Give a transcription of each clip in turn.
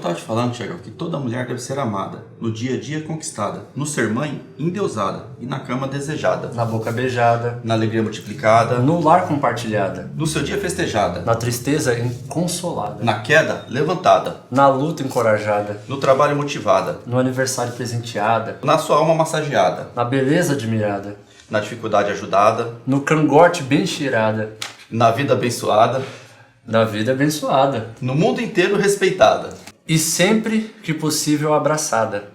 tava te falando, Tiagão, que toda mulher deve ser amada, no dia a dia conquistada, no ser mãe endeusada e na cama desejada, Na boca beijada, na alegria multiplicada, no lar compartilhada, no seu dia festejada, na tristeza consolada, na queda levantada, na luta encorajada, no trabalho motivada, no aniversário presenteada, na sua alma massageada, na beleza admirada, na dificuldade ajudada, no cangote bem cheirada, na vida abençoada, na vida abençoada no mundo inteiro respeitada. e sempre que possível abraçada.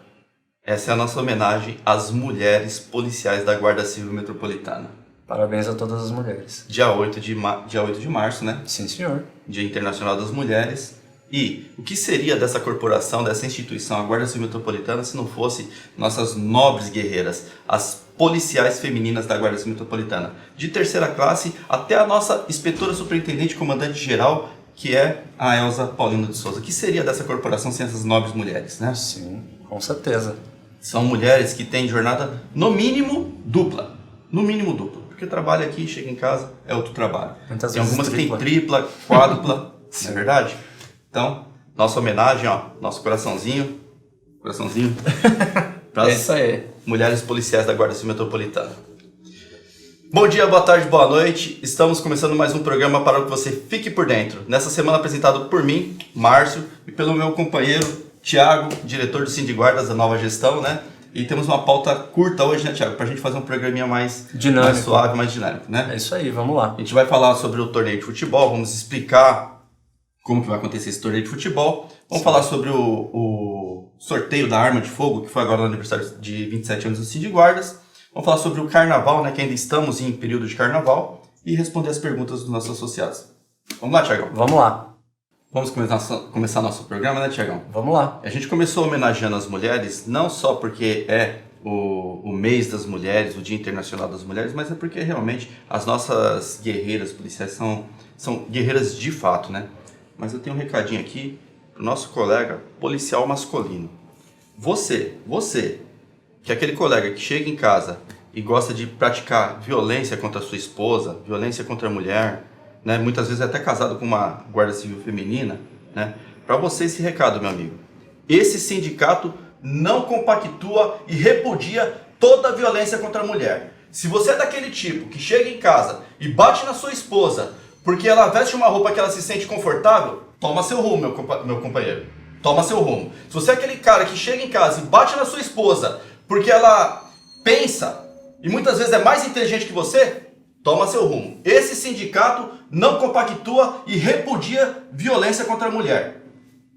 Essa é a nossa homenagem às mulheres policiais da Guarda Civil Metropolitana. Parabéns a todas as mulheres. Dia 8 de março, né? Sim, senhor. Dia Internacional das Mulheres. E o que seria dessa corporação, dessa instituição, a Guarda Civil Metropolitana, se não fosse nossas nobres guerreiras, as policiais femininas da Guarda Civil Metropolitana, de terceira classe até a nossa inspetora superintendente comandante geral, que é a Elza Paulino de Souza. O que seria dessa corporação sem essas nobres mulheres, né? Sim, com certeza. São mulheres que têm jornada, no mínimo, dupla. No mínimo dupla. Porque trabalha aqui, chega em casa, é outro trabalho. Muitas Tem vezes algumas que tem tripla. tripla, quádrupla, não é verdade? Então, nossa homenagem, ó, nosso coraçãozinho para É isso aí. mulheres policiais da Guarda Civil Metropolitana. Bom dia, boa tarde, boa noite. Estamos começando mais um programa para que você fique por dentro. Nessa semana apresentado por mim, Márcio, e pelo meu companheiro Tiago, diretor do Sindiguardas da Nova Gestão, né? E temos uma pauta curta hoje, né, Tiago? Pra gente fazer um programinha mais Dinâmico. mais suave, mais dinâmico, né? É isso aí, vamos lá. A gente vai falar sobre o torneio de futebol, vamos explicar como que vai acontecer esse torneio de futebol. Vamos falar sobre o sorteio da arma de fogo, que foi agora no aniversário de 27 anos do Sindiguardas. Vamos falar sobre o carnaval, né, que ainda estamos em período de carnaval. E responder as perguntas dos nossos associados. Vamos lá, Tiagão? Vamos lá. Vamos começar nosso programa, né, Tiagão? Vamos lá. A gente começou homenageando as mulheres, não só porque é o mês das mulheres, o Dia Internacional das Mulheres, mas é porque realmente as nossas guerreiras policiais são guerreiras de fato, né? Mas eu tenho um recadinho aqui pro nosso colega policial masculino. Você, que é aquele colega que chega em casa e gosta de praticar violência contra a sua esposa, violência contra a mulher, né? Muitas vezes é até casado com uma guarda civil feminina, né? Para você esse recado, meu amigo. Esse sindicato não compactua e repudia toda a violência contra a mulher. Se você é daquele tipo que chega em casa e bate na sua esposa porque ela veste uma roupa que ela se sente confortável, toma seu rumo, meu companheiro. Toma seu rumo. Se você é aquele cara que chega em casa e bate na sua esposa porque ela pensa e muitas vezes é mais inteligente que você, toma seu rumo. Esse sindicato não compactua e repudia violência contra a mulher.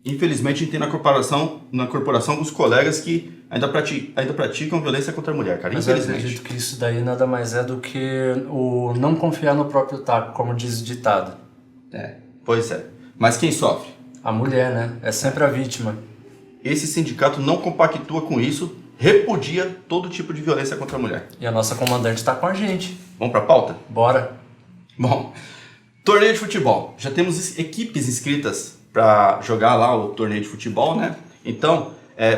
Infelizmente, a gente tem na corporação dos colegas que ainda praticam violência contra a mulher, cara. Mas eu Infelizmente. acredito que isso daí nada mais é do que o não confiar no próprio taco, como diz o ditado. Pois é. Mas quem sofre? A mulher, né? É sempre a vítima. Esse sindicato não compactua com isso, repudia todo tipo de violência contra a mulher. E a nossa comandante tá com a gente. Vamos pra pauta? Bora. Bom, torneio de futebol. Já temos equipes inscritas para jogar lá o torneio de futebol, né? Então,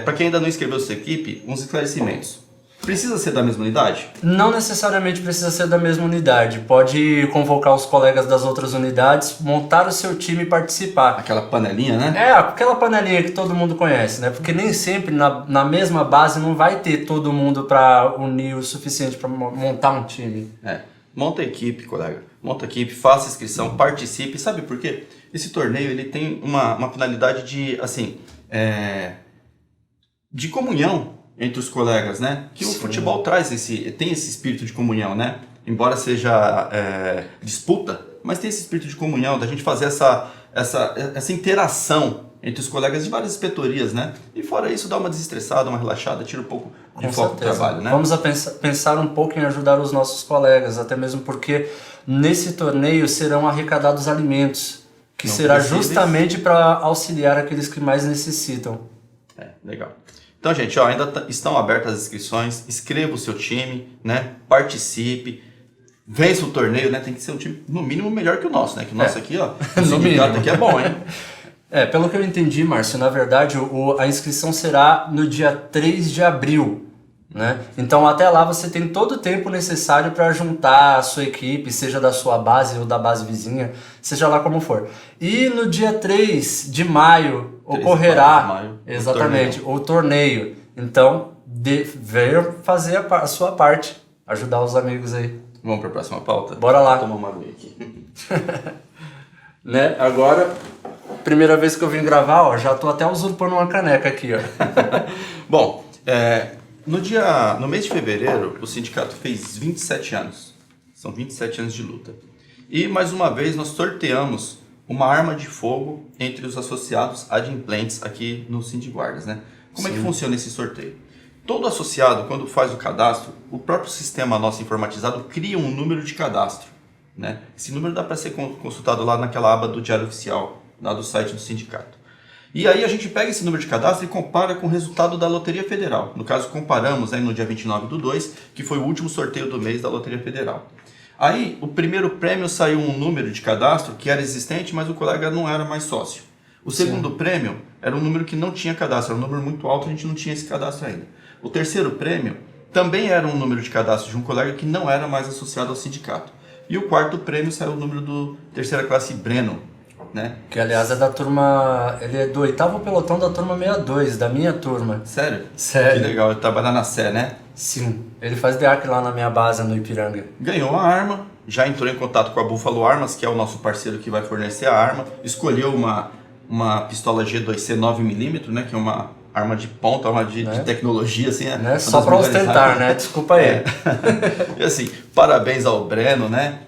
para quem ainda não inscreveu sua equipe, uns esclarecimentos. Precisa ser da mesma unidade? Não necessariamente precisa ser da mesma unidade. Pode convocar os colegas das outras unidades, montar o seu time e participar. Aquela panelinha, né? É, aquela panelinha que todo mundo conhece, né? Porque nem sempre na mesma base não vai ter todo mundo para unir o suficiente para montar um time. Monta a equipe, colega. Monta a equipe, faça inscrição, participe. Sabe por quê? Esse torneio ele tem uma finalidade de, assim, de comunhão entre os colegas, né? Que o futebol tem esse espírito de comunhão, né? Embora seja disputa, mas tem esse espírito de comunhão, da gente fazer essa interação entre os colegas de várias inspetorias, né? E fora isso, dá uma desestressada, uma relaxada, tira um pouco de foco do trabalho, né? Vamos pensar um pouco em ajudar os nossos colegas, até mesmo porque nesse torneio serão arrecadados alimentos, que Não será possíveis. justamente para auxiliar aqueles que mais necessitam. Legal. Então, gente, ainda estão abertas as inscrições, inscreva o seu time, né? Participe, vença o torneio, né? Tem que ser um time, no mínimo, melhor que o nosso, né? Que o nosso aqui, ó, o sindicato aqui é bom, hein? Pelo que eu entendi, Márcio, na verdade a inscrição será no dia 3 de abril, né? Então até lá você tem todo o tempo necessário para juntar a sua equipe, seja da sua base ou da base vizinha, seja lá como for. E no dia 3 de maio ocorrerá, maio, exatamente, o torneio. Então, venha fazer a sua parte, ajudar os amigos aí. Vamos para a próxima pauta? Bora lá. Vou tomar uma aguinha aqui. Né? Agora, primeira vez que eu vim gravar, ó, já tô até usurpando uma caneca aqui, ó. Bom, no mês de fevereiro, o sindicato fez 27 anos. São 27 anos de luta. E, mais uma vez, nós sorteamos uma arma de fogo entre os associados adimplentes aqui no Sindiguardas, né? Como é que funciona esse sorteio? Todo associado, quando faz o cadastro, o próprio sistema nosso informatizado cria um número de cadastro, né? Esse número dá para ser consultado lá naquela aba do Diário Oficial, lá do site do sindicato. E aí a gente pega esse número de cadastro e compara com o resultado da Loteria Federal. No caso, comparamos aí no dia 29/2, que foi o último sorteio do mês da Loteria Federal. Aí, o primeiro prêmio saiu um número de cadastro que era existente, mas o colega não era mais sócio. O segundo prêmio era um número que não tinha cadastro, era um número muito alto, a gente não tinha esse cadastro ainda. O terceiro prêmio também era um número de cadastro de um colega que não era mais associado ao sindicato. E o quarto prêmio saiu o número do terceira classe Breno, né? Que, aliás, é da turma... Ele é do 8º pelotão da turma 62, da minha turma. Sério? Sério. Que legal, ele trabalha na Sé, né? Sim, ele faz DEAC lá na minha base, no Ipiranga. Ganhou a arma, já entrou em contato com a Buffalo Armas, que é o nosso parceiro que vai fornecer a arma. Escolheu uma pistola G2C 9mm, né? Que é uma arma de ponta, arma de tecnologia, assim. Né? Só para ostentar, né? Desculpa aí. E assim, parabéns ao Breno, né?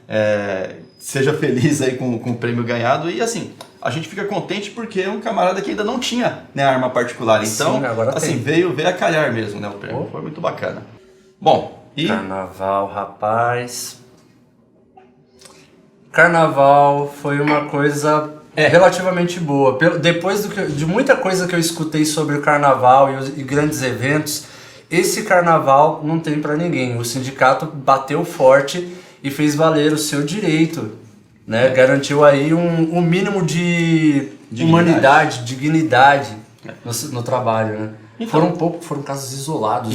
Seja feliz aí com o prêmio ganhado. E assim, a gente fica contente porque é um camarada que ainda não tinha, né, arma particular. Então, sim, agora assim, tem. veio a calhar mesmo, né, o prêmio. Foi muito bacana. Bom, e... Carnaval, rapaz... Carnaval foi uma coisa relativamente boa. Depois de muita coisa que eu escutei sobre o carnaval e grandes eventos, esse carnaval não tem pra ninguém. O sindicato bateu forte e fez valer o seu direito, né? Garantiu aí um mínimo de humanidade, dignidade no trabalho, né? Então, foram casos isolados.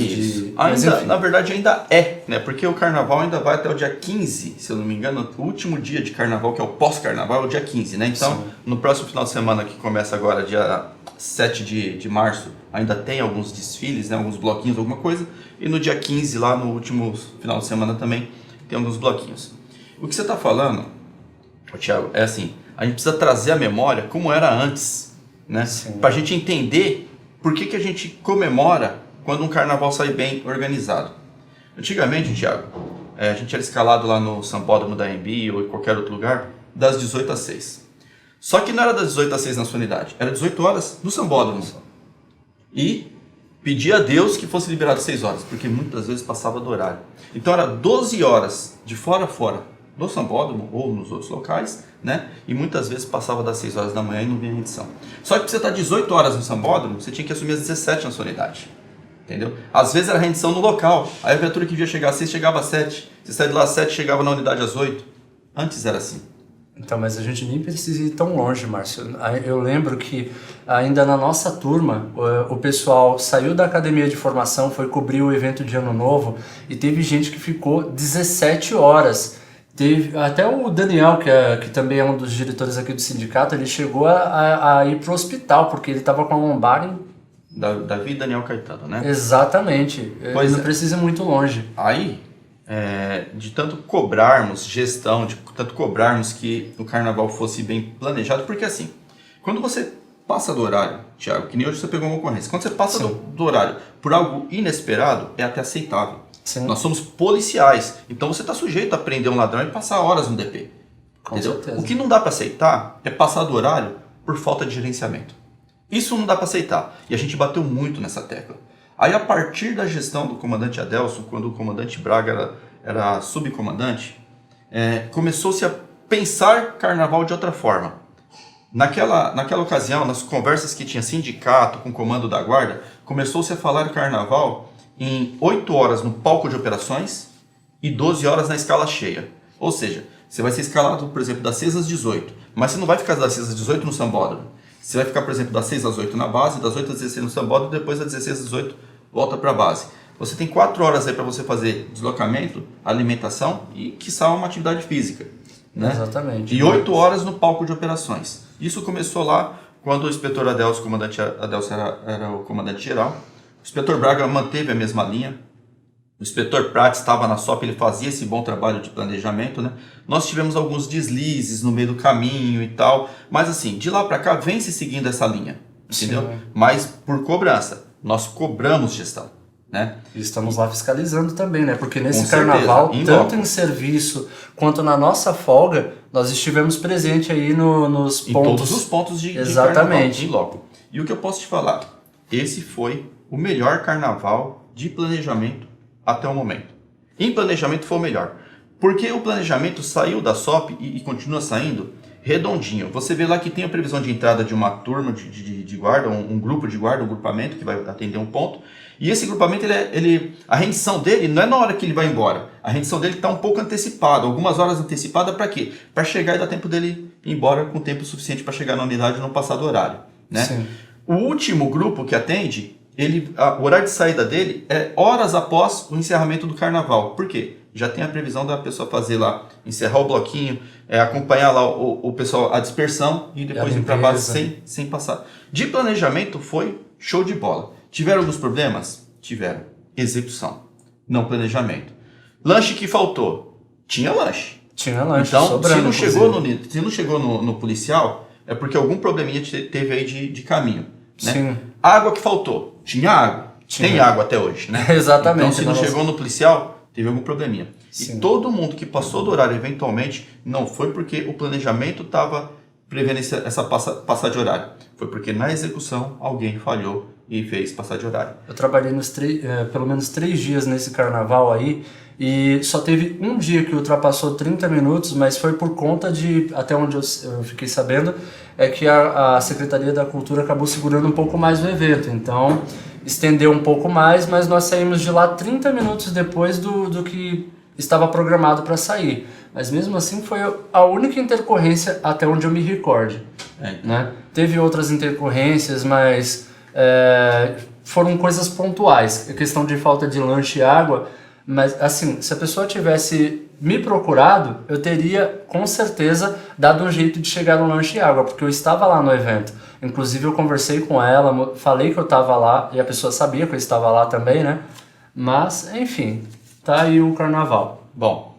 Na verdade ainda né? Porque o carnaval ainda vai até o dia 15, se eu não me engano. O último dia de carnaval, que é o pós-carnaval, é o dia 15, né? Então, no próximo final de semana, que começa agora, dia 7 de março, ainda tem alguns desfiles, né? Alguns bloquinhos, alguma coisa. E no dia 15, lá no último final de semana também, tem alguns bloquinhos. O que você está falando, Thiago, é assim, a gente precisa trazer à memória como era antes, né? Para a gente entender por que a gente comemora quando um carnaval sai bem organizado. Antigamente, Thiago, a gente era escalado lá no Sambódromo da AMB ou em qualquer outro lugar, das 18 às 6. Só que não era das 18 às 6 na sua unidade, era 18 horas no Sambódromo. E pedia a Deus que fosse liberado às 6 horas, porque muitas vezes passava do horário. Então era 12 horas de fora a fora no Sambódromo ou nos outros locais, né? E muitas vezes passava das 6 horas da manhã e não vinha rendição. Só que pra você estar 18 horas no Sambódromo, você tinha que assumir às 17 na sua unidade. Entendeu? Às vezes era rendição no local. Aí a viatura que devia chegar às 6 chegava às 7. Você saía de lá às 7 chegava na unidade às 8. Antes era assim. Então, mas a gente nem precisa ir tão longe, Márcio. Eu lembro que ainda na nossa turma, o pessoal saiu da academia de formação, foi cobrir o evento de Ano Novo e teve gente que ficou 17 horas. Até o Daniel, que também é um dos diretores aqui do sindicato, ele chegou a ir pro hospital, porque ele estava com a lombar Davi e Daniel Caetano, né? Exatamente. Pois não precisa ir muito longe. Aí, de tanto cobrarmos gestão, de tanto cobrarmos que o carnaval fosse bem planejado, porque assim, quando você passa do horário, Thiago, que nem hoje você pegou uma ocorrência, quando você passa do horário por algo inesperado, é até aceitável. Sim. Nós somos policiais, então você está sujeito a prender um ladrão e passar horas no DP. Com certeza. O que não dá para aceitar é passar do horário por falta de gerenciamento. Isso não dá para aceitar. E a gente bateu muito nessa tecla. Aí, a partir da gestão do comandante Adelson, quando o comandante Braga era subcomandante, começou-se a pensar carnaval de outra forma. Naquela ocasião, nas conversas que tinha sindicato com o comando da guarda, começou-se a falar carnaval em 8 horas no palco de operações e 12 horas na escala cheia. Ou seja, você vai ser escalado, por exemplo, das 6 às 18, mas você não vai ficar das 6 às 18 no Sambódromo. Você vai ficar, por exemplo, das 6 às 8 na base, das 8 às 16 no Sambódromo, depois das 16 às 18 volta para a base. Você tem 4 horas aí para você fazer deslocamento, alimentação e, quiçá, uma atividade física. Né? Exatamente. E 8 horas no palco de operações. Isso começou lá quando o inspetor Adelso, era o comandante-geral, o inspetor Braga manteve a mesma linha, o inspetor Prates estava na SOP, ele fazia esse bom trabalho de planejamento, né? Nós tivemos alguns deslizes no meio do caminho e tal, mas assim, de lá para cá vem se seguindo essa linha, entendeu? Sim. Mas por cobrança, nós cobramos gestão, né? E estamos lá fiscalizando também, né? Porque nesse carnaval, tanto em serviço quanto na nossa folga, nós estivemos presentes aí nos pontos. Em todos os pontos de carnaval, em loco. E o que eu posso te falar? Esse foi o melhor carnaval de planejamento até o momento. Em planejamento foi o melhor. Porque o planejamento saiu da SOP e continua saindo redondinho. Você vê lá que tem a previsão de entrada de uma turma de guarda, um grupo de guarda, um grupamento que vai atender um ponto. E esse grupamento, a rendição dele não é na hora que ele vai embora. A rendição dele está um pouco antecipada, algumas horas antecipada para quê? Para chegar e dar tempo dele ir embora com tempo suficiente para chegar na unidade e não passar do horário, né? Sim. O último grupo que atende, o horário de saída dele é horas após o encerramento do carnaval. Por quê? Já tem a previsão da pessoa fazer lá, encerrar o bloquinho, acompanhar lá o pessoal, a dispersão e depois ir para base sem passar. De planejamento foi show de bola. Tiveram alguns problemas? Tiveram. Execução, não planejamento. Lanche que faltou? Tinha lanche. Tinha lanche. Então, sobrando, se não chegou no policial, é porque algum probleminha teve aí de caminho. Né? Sim. Água que faltou? Tinha água. Tem água até hoje, né? Exatamente. Então, se não chegou no policial, teve algum probleminha. Sim. E todo mundo que passou do horário eventualmente, não foi porque o planejamento estava prevendo essa passar de horário. Foi porque na execução alguém falhou e fez passar de horário. Eu trabalhei pelo menos 3 dias nesse carnaval aí e só teve um dia que ultrapassou 30 minutos, mas foi por conta de, até onde eu fiquei sabendo, é que a Secretaria da Cultura acabou segurando um pouco mais o evento. Então, estendeu um pouco mais, mas nós saímos de lá 30 minutos depois do que estava programado para sair. Mas mesmo assim foi a única intercorrência até onde eu me recorde. Né? Teve outras intercorrências, mas foram coisas pontuais. A questão de falta de lanche e água, mas assim, se a pessoa tivesse me procurado, eu teria com certeza dado um jeito de chegar no lanche e água, porque eu estava lá no evento. Inclusive eu conversei com ela, falei que eu estava lá, e a pessoa sabia que eu estava lá também, né? Mas, enfim, tá aí o carnaval. Bom,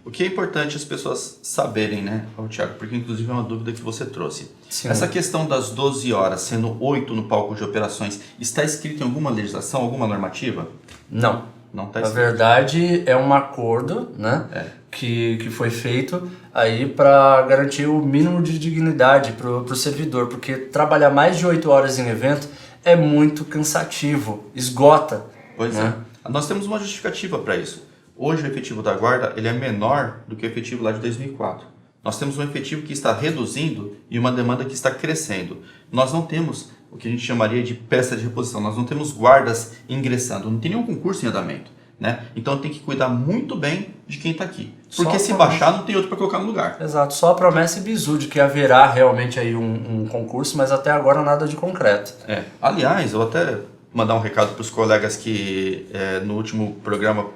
o que é importante as pessoas saberem, né, Thiago? Porque inclusive é uma dúvida que você trouxe. Sim. Essa questão das 12 horas, sendo 8 no palco de operações, está escrito em alguma legislação, alguma normativa? Não. Não está escrito. Na verdade, é um acordo, né, que foi feito aí para garantir o mínimo de dignidade para o servidor, porque trabalhar mais de 8 horas em evento é muito cansativo, esgota. Pois né? Nós temos uma justificativa para isso. Hoje o efetivo da guarda ele é menor do que o efetivo lá de 2004. Nós temos um efetivo que está reduzindo e uma demanda que está crescendo. Nós não temos o que a gente chamaria de peça de reposição, nós não temos guardas ingressando, não tem nenhum concurso em andamento. Né? Então tem que cuidar muito bem de quem está aqui. Porque se baixar, não tem outro para colocar no lugar. Exato, só a promessa e bizu de que haverá realmente aí um concurso, mas até agora nada de concreto. Aliás, eu até mandar um recado para os colegas que no último programa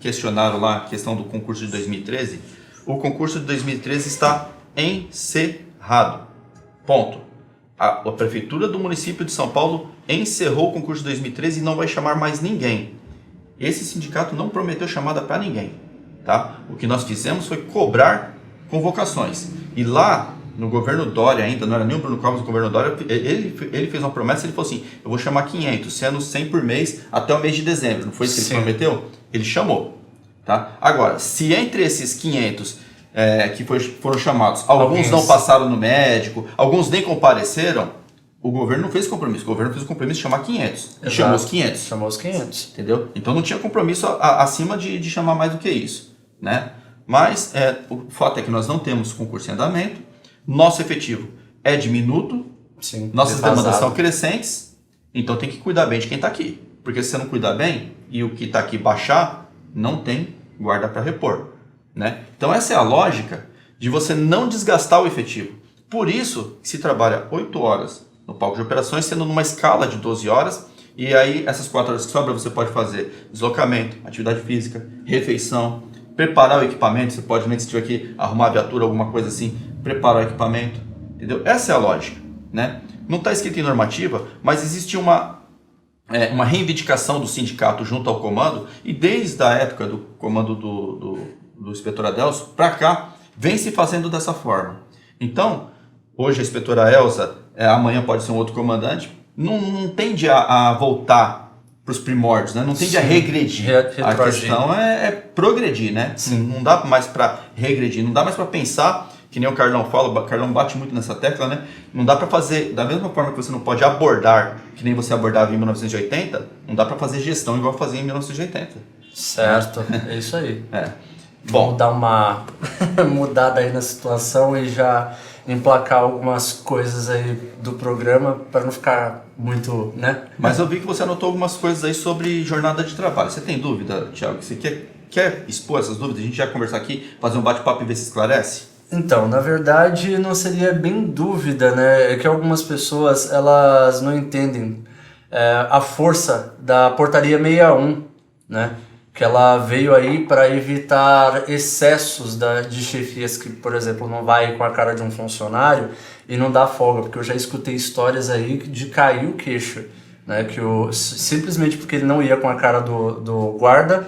questionaram lá a questão do concurso de 2013. O concurso de 2013 está encerrado. Ponto. A Prefeitura do município de São Paulo encerrou o concurso de 2013 e não vai chamar mais ninguém. Esse sindicato não prometeu chamada para ninguém. Tá? O que nós fizemos foi cobrar convocações. E lá, no governo Dória ainda, não era nem o Bruno Covas, o governo Dória, ele fez uma promessa, ele falou assim, eu vou chamar 500, sendo 100 por mês até o mês de dezembro. Não foi isso que ele prometeu? Ele chamou. Tá? Agora, se entre esses 500 que foram chamados, alguns não passaram no médico, alguns nem compareceram, o governo não fez compromisso. O governo fez o compromisso de chamar 500. E chamou os 500. Chamou os 500. Entendeu? Então não tinha compromisso acima de chamar mais do que isso. Né? Mas o fato é que nós não temos concurso em andamento, nosso efetivo é diminuto, sim, nossas demandas são crescentes, então tem que cuidar bem de quem está aqui. Porque se você não cuidar bem e o que está aqui baixar, não tem guarda para repor. Né? Então essa é a lógica de você não desgastar o efetivo. Por isso se trabalha 8 horas no palco de operações, sendo numa escala de 12 horas, e aí essas 4 horas que sobram você pode fazer deslocamento, atividade física, refeição, preparar o equipamento, você pode, nem se tiver que arrumar a viatura, alguma coisa assim, preparar o equipamento, entendeu? Essa é a lógica. né? Não está escrito em normativa, mas existe uma reivindicação do sindicato junto ao comando, e desde a época do comando do inspetor Adelso para cá, vem se fazendo dessa forma. Então, hoje a inspetora Elza, amanhã pode ser um outro comandante, não tende a voltar para os primórdios, né? Não tende a regredir. A questão é progredir, né? Sim. Não dá mais para regredir, não dá mais para pensar, que nem o Carlão fala, o Carlão bate muito nessa tecla, né? Não dá para fazer, da mesma forma que você não pode abordar, que nem você abordava em 1980, não dá para fazer gestão igual fazia em 1980. Certo, é isso aí. Bom, vamos dar uma mudada aí na situação e já emplacar algumas coisas aí do programa para não ficar muito, né? Mas eu vi que você anotou algumas coisas aí sobre jornada de trabalho. Você tem dúvida, Thiago? Você quer expor essas dúvidas? A gente já conversar aqui, fazer um bate-papo e ver se esclarece? Então, na verdade, não seria bem dúvida, né? É que algumas pessoas, elas não entendem a força da Portaria 61, né? Que ela veio aí para evitar excessos de chefias que, por exemplo, não vai com a cara de um funcionário e não dá folga, porque eu já escutei histórias aí de cair o queixo, né? Que simplesmente porque ele não ia com a cara do guarda,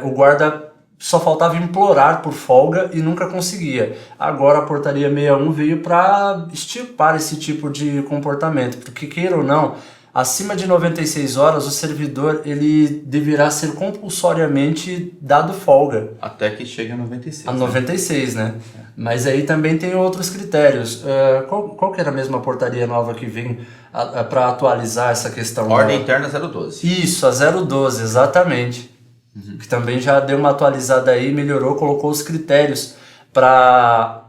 o guarda só faltava implorar por folga e nunca conseguia. Agora a Portaria 61 veio para extirpar esse tipo de comportamento, porque queira ou não, acima de 96 horas, o servidor ele deverá ser compulsoriamente dado folga. Até que chegue a 96. A 96, né? Mas aí também tem outros critérios. Qual que era a mesma portaria nova que vem para atualizar essa questão? Ordem Interna 012. Isso, a 012, exatamente. Uhum. Que também já deu uma atualizada aí, melhorou, colocou os critérios para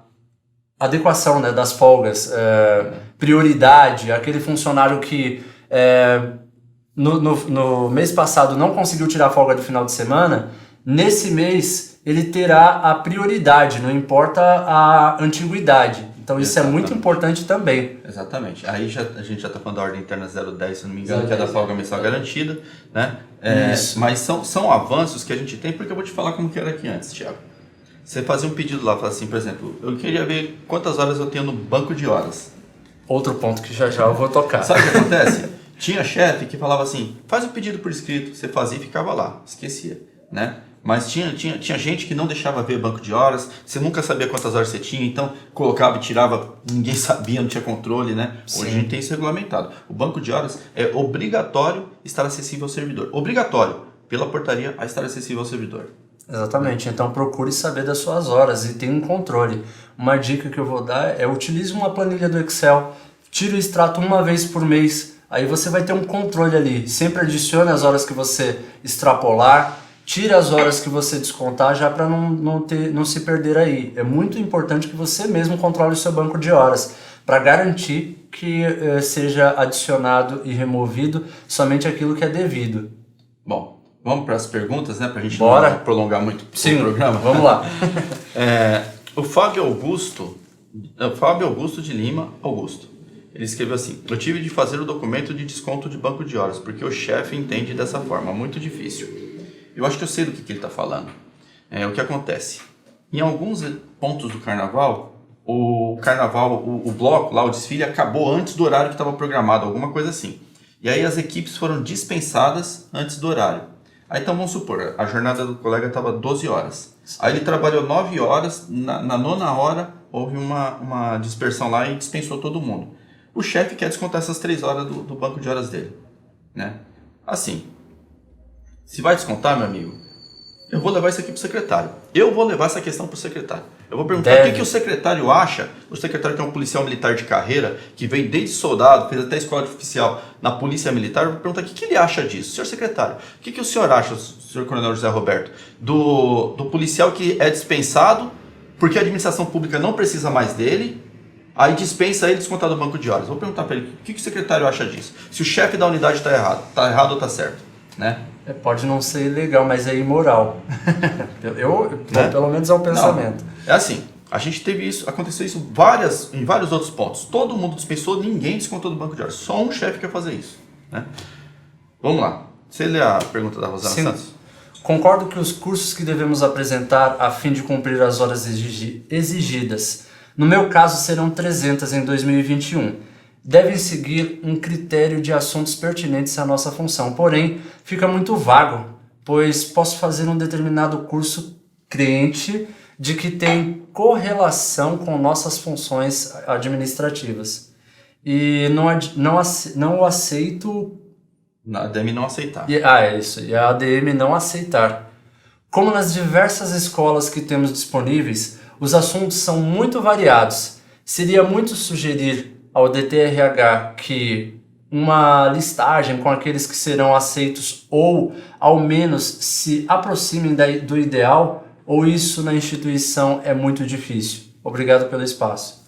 adequação, né, das folgas, prioridade, aquele funcionário que no mês passado não conseguiu tirar folga do final de semana, nesse mês ele terá a prioridade, não importa a antiguidade. Então isso é muito importante também. Exatamente. Aí a gente já está falando da Ordem Interna 010, se não me engano, que é da folga mensal garantida, né? Mas são avanços que a gente tem, porque eu vou te falar como que era aqui antes, Thiago. Você fazia um pedido lá, fala assim, por exemplo, eu queria ver quantas horas eu tenho no banco de horas. Outro ponto que já eu vou tocar. Sabe o que acontece? Tinha chefe que falava assim, faz o pedido por escrito, você fazia e ficava lá, esquecia, né? Mas tinha gente que não deixava ver banco de horas, você nunca sabia quantas horas você tinha, então colocava e tirava, ninguém sabia, não tinha controle, né? Sim. Hoje a gente tem isso regulamentado. O banco de horas é obrigatório estar acessível ao servidor. Obrigatório, pela portaria, a estar acessível ao servidor. Exatamente, então procure saber das suas horas e tenha um controle. Uma dica que eu vou dar é utilize uma planilha do Excel, tire o extrato uma vez por mês, aí você vai ter um controle ali. Sempre adicione as horas que você extrapolar, tire as horas que você descontar já para não se perder aí. É muito importante que você mesmo controle o seu banco de horas para garantir que seja adicionado e removido somente aquilo que é devido. Bom, vamos para as perguntas, né? Para a gente Bora. Não prolongar muito Sim, o programa. Vamos lá. O Fábio Augusto de Lima Augusto. Ele escreveu assim, eu tive de fazer o documento de desconto de banco de horas, porque o chefe entende dessa forma, muito difícil. Eu acho que eu sei do que ele está falando. O que acontece? Em alguns pontos do carnaval, o bloco lá, o desfile, acabou antes do horário que estava programado, alguma coisa assim. E aí as equipes foram dispensadas antes do horário. Aí então vamos supor, a jornada do colega estava 12 horas. Aí ele trabalhou 9 horas, na 9ª hora houve uma dispersão lá e dispensou todo mundo. O chefe quer descontar essas 3 horas do banco de horas dele, né? Assim, se vai descontar, meu amigo, eu vou levar isso aqui para o secretário. Eu vou levar essa questão para o secretário. Eu vou perguntar o que o secretário acha. O secretário que é um policial militar de carreira, que veio desde soldado, fez até escola de oficial na polícia militar. Eu vou perguntar o que ele acha disso. Senhor secretário, o que o senhor acha, senhor coronel José Roberto, do policial que é dispensado porque a administração pública não precisa mais dele, aí dispensa ele descontar do banco de horas. Vou perguntar para ele o que o secretário acha disso. Se o chefe da unidade está errado ou está certo, né? Pode não ser legal, mas é imoral. Pelo menos é um pensamento. Não, é assim, a gente teve isso, aconteceu isso em vários outros pontos. Todo mundo dispensou, ninguém descontou do banco de horas. Só um chefe quer fazer isso, né? Vamos lá. Você lê a pergunta da Rosana Santos? Concordo que os cursos que devemos apresentar a fim de cumprir as horas exigidas, no meu caso serão 300 em 2021. devem seguir um critério de assuntos pertinentes à nossa função. Porém, fica muito vago, pois posso fazer um determinado curso crente de que tem correlação com nossas funções administrativas. E não o aceito... A ADM não aceitar. É isso. E a ADM não aceitar. Como nas diversas escolas que temos disponíveis, os assuntos são muito variados. Seria muito sugerir ao DTRH que uma listagem com aqueles que serão aceitos ou, ao menos, se aproximem do ideal, ou isso na instituição é muito difícil? Obrigado pelo espaço.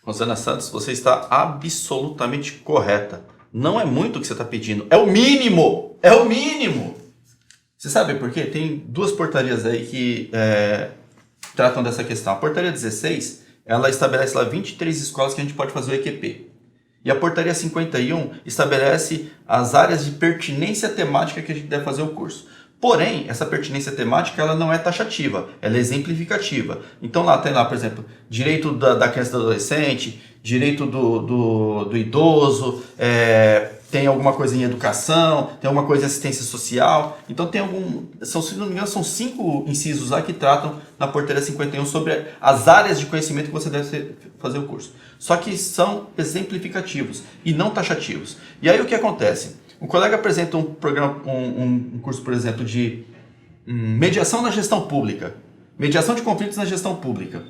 Rosana Santos, você está absolutamente correta. Não é muito o que você está pedindo, é o mínimo! É o mínimo! Você sabe por quê? Tem duas portarias aí que tratam dessa questão. A portaria 16, ela estabelece lá 23 escolas que a gente pode fazer o EQP. E a portaria 51 estabelece as áreas de pertinência temática que a gente deve fazer o curso. Porém, essa pertinência temática ela não é taxativa, ela é exemplificativa. Então lá tem lá, por exemplo, direito da criança e do adolescente, direito do idoso, tem alguma coisa em educação, tem alguma coisa em assistência social. Então tem se não me engano, são 5 incisos lá que tratam na portaria 51 sobre as áreas de conhecimento que você deve fazer o curso. Só que são exemplificativos e não taxativos. E aí o que acontece? O colega apresenta um curso, por exemplo, de mediação na gestão pública, mediação de conflitos na gestão pública.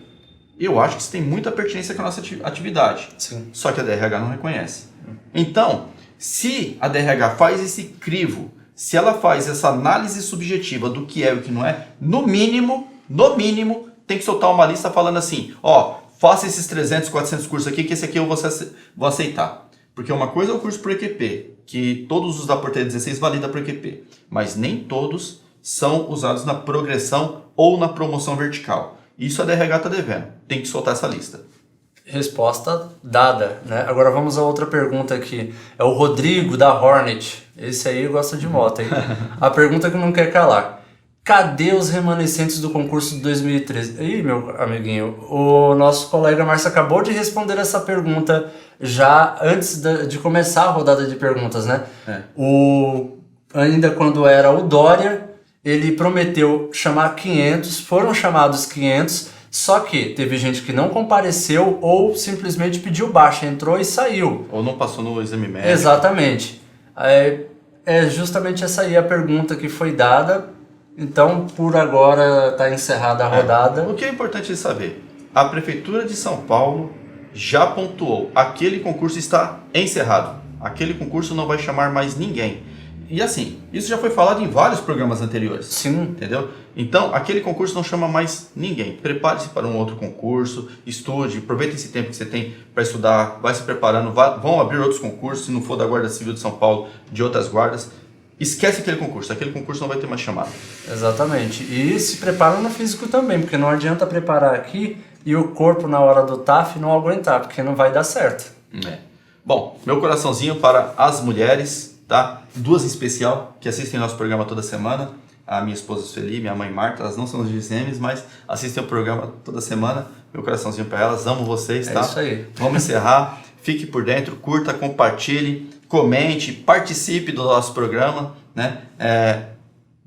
Eu acho que isso tem muita pertinência com a nossa atividade. Sim. Só que a DRH não reconhece. Então, se a DRH faz esse crivo, se ela faz essa análise subjetiva do que é e o que não é, no mínimo, tem que soltar uma lista falando assim, faça esses 300, 400 cursos aqui, que esse aqui eu vou aceitar. Porque uma coisa é o curso por EQP, que todos os da portaria 16 valida por EQP, mas nem todos são usados na progressão ou na promoção vertical. Isso a DRH está devendo, tem que soltar essa lista. Resposta dada, né? Agora vamos a outra pergunta aqui. É o Rodrigo da Hornet. Esse aí gosta de moto, hein? A pergunta que não quer calar. Cadê os remanescentes do concurso de 2013? Ih, meu amiguinho, o nosso colega Márcio acabou de responder essa pergunta já antes de começar a rodada de perguntas, né? Ainda quando era o Dória, ele prometeu chamar 500, foram chamados 500, só que teve gente que não compareceu ou simplesmente pediu baixa, entrou e saiu. Ou não passou no exame médico. Exatamente. É justamente essa aí a pergunta que foi dada. Então, por agora, está encerrada a rodada. O que é importante saber? A Prefeitura de São Paulo já pontuou. Aquele concurso está encerrado. Aquele concurso não vai chamar mais ninguém. E assim, isso já foi falado em vários programas anteriores. Sim. Entendeu? Então, aquele concurso não chama mais ninguém. Prepare-se para um outro concurso, estude, aproveite esse tempo que você tem para estudar, vai se preparando, vão abrir outros concursos, se não for da Guarda Civil de São Paulo, de outras guardas. Esquece aquele concurso não vai ter mais chamada. Exatamente. E se prepara no físico também, porque não adianta preparar aqui e o corpo na hora do TAF não aguentar, porque não vai dar certo. Bom, meu coraçãozinho para as mulheres, tá? 2 em especial, que assistem nosso programa toda semana. A minha esposa Sueli, minha mãe Marta, elas não são de GCMs, mas assistem o programa toda semana. Meu coraçãozinho para elas, amo vocês, tá? É isso aí. Vamos encerrar. Fique por dentro, curta, compartilhe, comente, participe do nosso programa, né?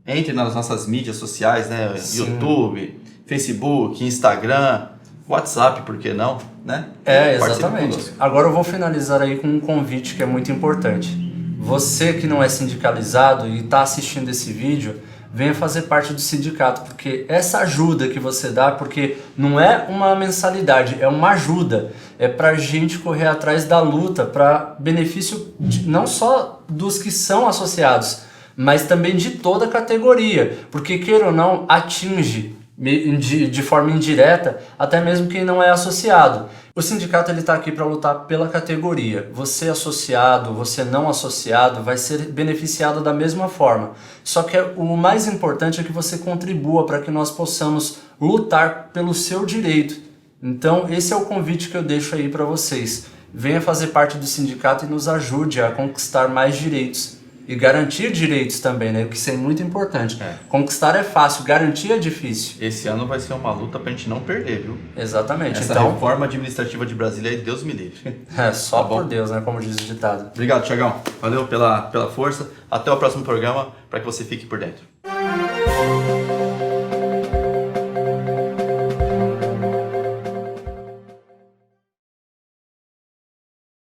Entre nas nossas mídias sociais, né? Sim. YouTube, Facebook, Instagram, WhatsApp, por que não, né? Exatamente. Agora eu vou finalizar aí com um convite que é muito importante. Você que não é sindicalizado e está assistindo esse vídeo, venha fazer parte do sindicato, porque essa ajuda que você dá, porque não é uma mensalidade, é uma ajuda, é para a gente correr atrás da luta, para benefício não só dos que são associados, mas também de toda a categoria, porque queira ou não, atinge de forma indireta até mesmo quem não é associado. O sindicato está aqui para lutar pela categoria. Você associado, você não associado, vai ser beneficiado da mesma forma. Só que o mais importante é que você contribua para que nós possamos lutar pelo seu direito. Então esse é o convite que eu deixo aí para vocês. Venha fazer parte do sindicato e nos ajude a conquistar mais direitos. e garantir direitos também, né? O que isso é muito importante. Conquistar é fácil, garantir é difícil. Esse ano vai ser uma luta pra gente não perder, viu? Exatamente. Essa Então, reforma administrativa de Brasília aí, Deus me livre. só Tá bom? por Deus, né? Como diz o ditado. Obrigado, Thiagão. Valeu pela força. Até o próximo programa para que você fique por dentro.